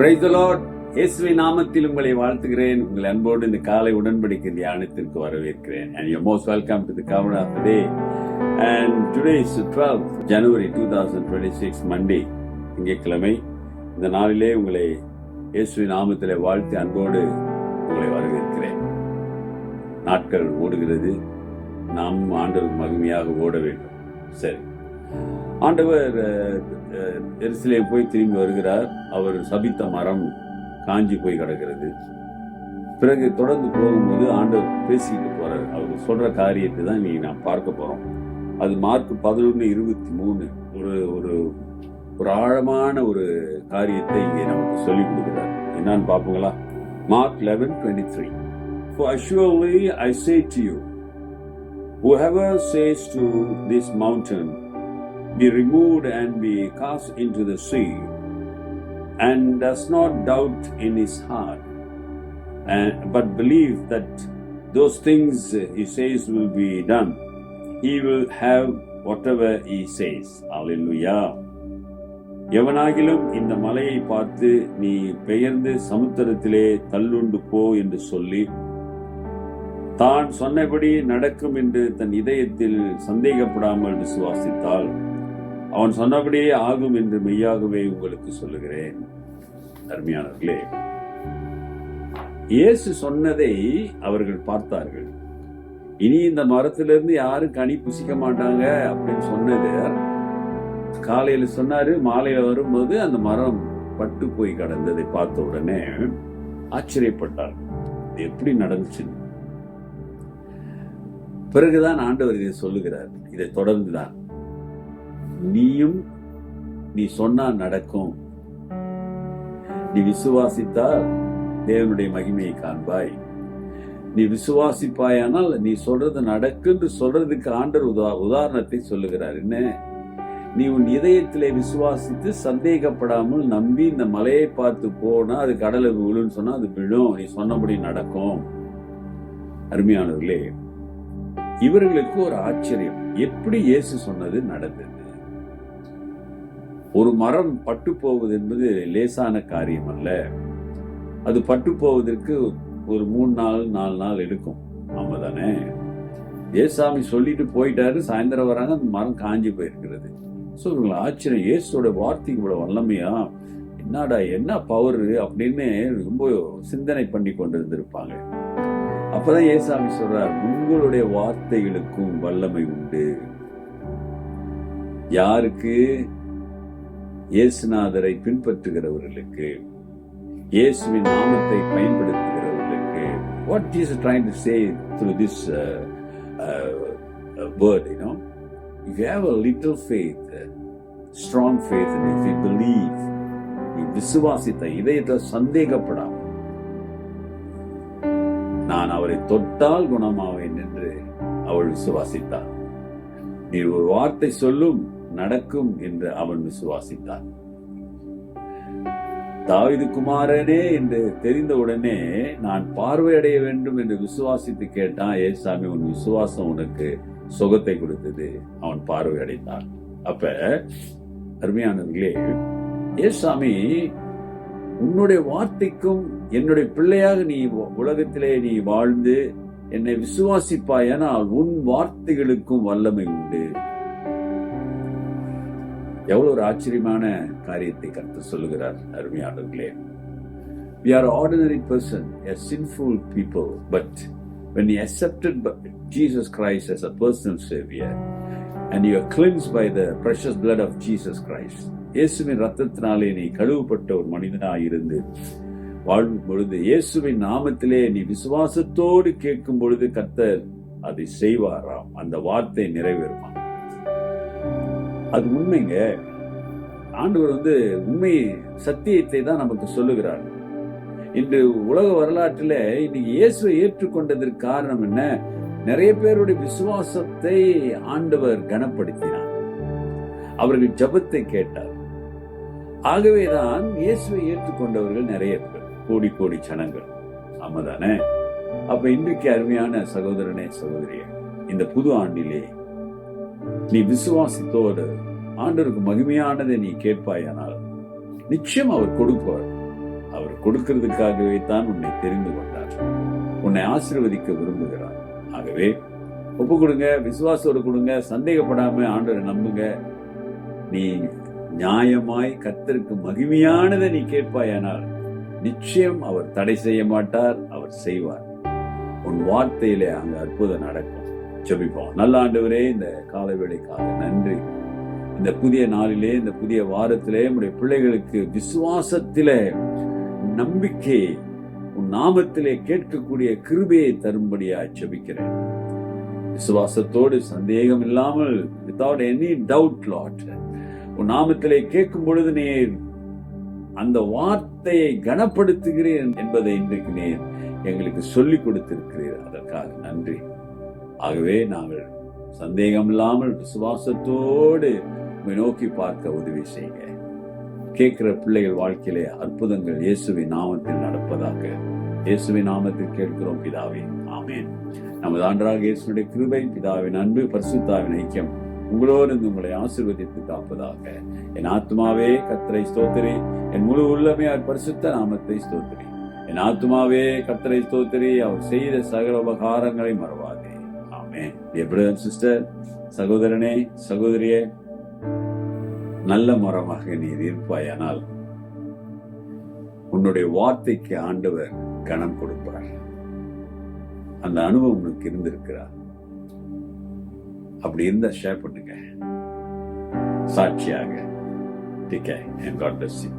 Praise the Lord. இயேசுவின் நாமத்தில் உங்களை வாழ்த்துகிறேன். உங்கள் அன்போடு இந்த காலை உடன்படிக்கை தியானத்திற்கு வரவேற்கிறேன். And you're most welcome to the cover of the day. And today is the 12th January 2026 Monday, திங்கட்கிழமை. இந்த நாளிலே உங்களை இயேசுவின் நாமத்திலே வாழ்த்தி அன்போடு உங்களை வரவேற்கிறேன். நாட்கள் ஓடுகிறது, நாம் ஆண்டவர் மகிமையாக ஓட வேண்டும். சரி, ஆண்டவர் எருசலேம் போய் திரும்பி வருகிறார். அவர் சபித்த மரம் காஞ்சி போய் கிடக்கிறது. பிறகு தொடர்ந்து போகும்போது ஆண்டவர் பேசிக்கிட்டு போறார். அவர் சொல்ற காரியத்தை தான் நீ நான் பார்க்க போறோம். அது மார்க் 11:23 ஒரு ஒரு ஆழமான ஒரு காரியத்தை இங்கே நமக்கு சொல்லிக் கொடுக்கிறார். என்னன்னு பார்ப்போங்களா? Mark 11:23. For surely I say to you, whoever says to this mountain, be removed and be cast into the sea, and does not doubt in his heart, but believe that those things he says will be done, he will have whatever he says. Hallelujah. எவனாகிலும் இந்த மலையை பார்த்து நீ பெயர்ந்து சமுத்திரத்திலே தள்ளுண்டு போ என்று சொல்லி தான் சொன்னபடி நடக்கும் என்று தன் இதயத்தில் சந்தேகப்படாமல் விசுவாசித்தால் அவன் சொன்னபடியே ஆகும் என்று மெய்யாகவே உங்களுக்கு சொல்லுகிறேன். அருமையானவர்களே, இயேசு சொன்னதை அவர்கள் பார்த்தார்கள். இனி இந்த மரத்திலிருந்து யாரும் கனி புசிக்க மாட்டாங்க அப்படின்னு சொன்னது காலையில சொன்னாரு. மாலையில வரும்போது அந்த மரம் பட்டு போய் கடந்ததை பார்த்த உடனே ஆச்சரியப்பட்டார். எப்படி நடந்துச்சு? பிறகுதான் ஆண்டவர் இதை சொல்லுகிறார். இதை தொடர்ந்துதான் நீ சொன்னா நடக்கும். நீ விசுவாசித்தால் தேவனுடைய மகிமையை காண்பாய். நீ விசுவாசிப்பாயானால் நீ சொல்றது நடக்குன்னு சொல்றதுக்கு ஆண்டவர் உதாரணத்தை சொல்லுகிறார். என்ன? நீ உன் இதயத்திலே விசுவாசித்து சந்தேகப்படாமல் நம்பி இந்த மலையை பார்த்து போனா அது கடலை விழுன்னு சொன்னா அது விழும். நீ சொன்னபடி நடக்கும். அருமையானவர்களே, இவர்களுக்கு ஒரு ஆச்சரியம். எப்படி இயேசு சொன்னது நடந்தது? ஒரு மரம் பட்டு போவது என்பது லேசான காரியம் அல்ல. அது பட்டு போவதற்கு ஒரு 3 நாள் 4 நாள் எடுக்கும். ஆமா தானே? ஏசாமி சொல்லிட்டு போயிட்டாரு, சாயந்தரம் வராங்க, அந்த மரம் காஞ்சி போயிருக்கிறது. சொல்லுங்களா, ஆச்சரியம். இயேசுவோட வார்த்தைக்கு இவ்வளவு வல்லமையா? என்னடா என்ன பவர் அப்படின்னு ரொம்ப சிந்தனை பண்ணி கொண்டு இருந்திருப்பாங்க. அப்பதான் ஏசாமி சொல்றார், உங்களுடைய வார்த்தைகளுக்கும் வல்லமை உண்டு. யாருக்கு? இயேசுநாதரை பின்பற்றுகிறவர்களுக்கு, இயேசுவின் நாமத்தை பயன்படுத்துகிறவர்களுக்கு. What Jesus is trying to say through this word, if you have a little faith, strong faith, and if you believe, நீ விசுவாசித்த இதயத்தில் சந்தேகப்படாம நான் அவரை தொட்டால் குணமாவேன் என்று அவள் விசுவாசித்தார். நீ ஒரு வார்த்தை சொல்லும் நடக்கும் என்று அவன் விசுவாசித்தான். தாவீது குமாரனே என்று தெரிந்தவுடனே நான் பார்வையடைய வேண்டும் என்று விசுவாசித்து கேட்டான். ஏசாமி, உன் விசுவாசம் உனக்கு சுகத்தை கொடுத்தது. அவன் பார்வையடைந்தான். அப்ப அருமையானவர்களே, ஏசாமி உன்னுடைய வார்த்தைக்கும் என்னுடைய பிள்ளையாக நீ உலகத்திலே நீ வாழ்ந்து என்னை விசுவாசிப்பாயானால் உன் வார்த்தைகளுக்கும் வல்லமை உண்டு. எவ்வளவு ஒரு ஆச்சரியமான காரியத்தை கர்த்தர் சொல்லுகிறார். அருமையானவர்களே, we are ordinary person, a sinful people, but when you accepted Jesus Christ as a personal savior and you are cleansed by the precious blood of Jesus Christ, இயேசுவின் ரத்தத்தினாலே நீ கழுவப்பட்ட ஒரு மனிதனாய் இருந்து வாழும் பொழுது, இயேசுவின் நாமத்திலே நீ விசுவாசத்தோடு கேட்கும் பொழுது கர்த்தர் அதை செய்வாராம். அந்த வார்த்தை நிறைவேறுமா? அது உண்மைங்க. ஆண்டவர் உண்மை சத்தியத்தை தான் நமக்கு சொல்லுகிறார். இன்று உலக வரலாற்றில் இன்னைக்கு இயேசுவை ஏற்றுக்கொண்டதற்கு காரணம் என்ன? நிறைய பேருடைய விசுவாசத்தை ஆண்டவர் கனப்படுத்தினார். அவர்கள் ஜெபத்தை கேட்டார். ஆகவேதான் இயேசுவை ஏற்றுக்கொண்டவர்கள் நிறைய பேர், கோடி கோடி ஜனங்கள். ஆமாதானே? அப்ப இன்றைக்கு அருமையான சகோதரனே, சகோதரியே, இந்த புது ஆண்டிலே நீ விசுவாசத்தோடு ஆண்டவருக்கு மகிமையானதை நீ கேட்பாயானால் நிச்சயம் அவர் கொடுப்பார். அவர் கொடுக்கிறதுக்காகவே தான் உன்னை தெரிந்து கொண்டார். உன்னை ஆசீர்வதிக்க விரும்புகிறார். ஆகவே ஒப்பு கொடுங்க, விசுவாசத்தோடு கொடுங்க, சந்தேகப்படாம ஆண்டவரை நம்புங்க. நீ நியாயமாய் கர்த்தருக்கு மகிமையானதை நீ கேட்பாயானால் நிச்சயம் அவர் தடை செய்ய மாட்டார், அவர் செய்வார். உன் வார்த்தையிலே அங்க அற்புதம் நடக்கும். ஜெபிப்போம். நல்ல ஆண்டவரே, இந்த காலை வேளைக்காக நன்றி. இந்த புதிய நாளிலே, இந்த புதிய வாரத்திலே உம்முடைய பிள்ளைகளுக்கு விசுவாசத்திலே நம்பிக்கை, உன் நாமத்திலே கேட்கக்கூடிய கிருபையை தரும்படியா ஜெபிக்கிறேன். விசுவாசத்தோடு சந்தேகம் இல்லாமல், வித்வுட் எனி டவுட் லார்ட், உன் நாமத்திலே கேட்கும் பொழுது நீர் அந்த வார்த்தையை கனப்படுத்துகிறேன் என்பதை இன்றைக்கு நீர் எங்களுக்கு சொல்லிக் கொடுத்திருக்கிறீர். அதற்காக நன்றி. ஆகவே நாங்கள் சந்தேகம் இல்லாமல் விசுவாசத்தோடு நோக்கி பார்க்க உதவி செய்யுங்க. கேட்கிற பிள்ளைகள் வாழ்க்கையிலே அற்புதங்கள் இயேசுவின் நாமத்தில் நடப்பதாக இயேசுவின் நாமத்தில் கேட்கிறோம் பிதாவே, ஆமென். நமது ஆண்டவராகிய இயேசுவினுடைய கிருபை, பிதாவின் அன்பு, பரிசுத்தாவின் ஐக்கியம் உங்களோடு உங்களை ஆசீர்வதித்து காப்பதாக. என் ஆத்மாவே கர்த்தரை ஸ்தோத்திரி, என் முழு உள்ளமே அவர் பரிசுத்த நாமத்தை ஸ்தோத்திரி. என் ஆத்மாவே கர்த்தரை ஸ்தோத்திரி, அவர் செய்த சகல உபகாரங்களை மறவாதே. ஆமென். Dear brother and sister, சகோதரனே சகோதரியே, நல்ல மரமாக நீர் இருப்பாயானால் உன்னுடைய வார்த்தைக்கு ஆண்டவர் கனம் கொடுப்பார். அந்த அனுபவம் உனக்கு இருந்திருக்கிறார். அப்படி இருந்தா ஷேர் பண்ணுங்க சாட்சியாக. Take care and God bless you.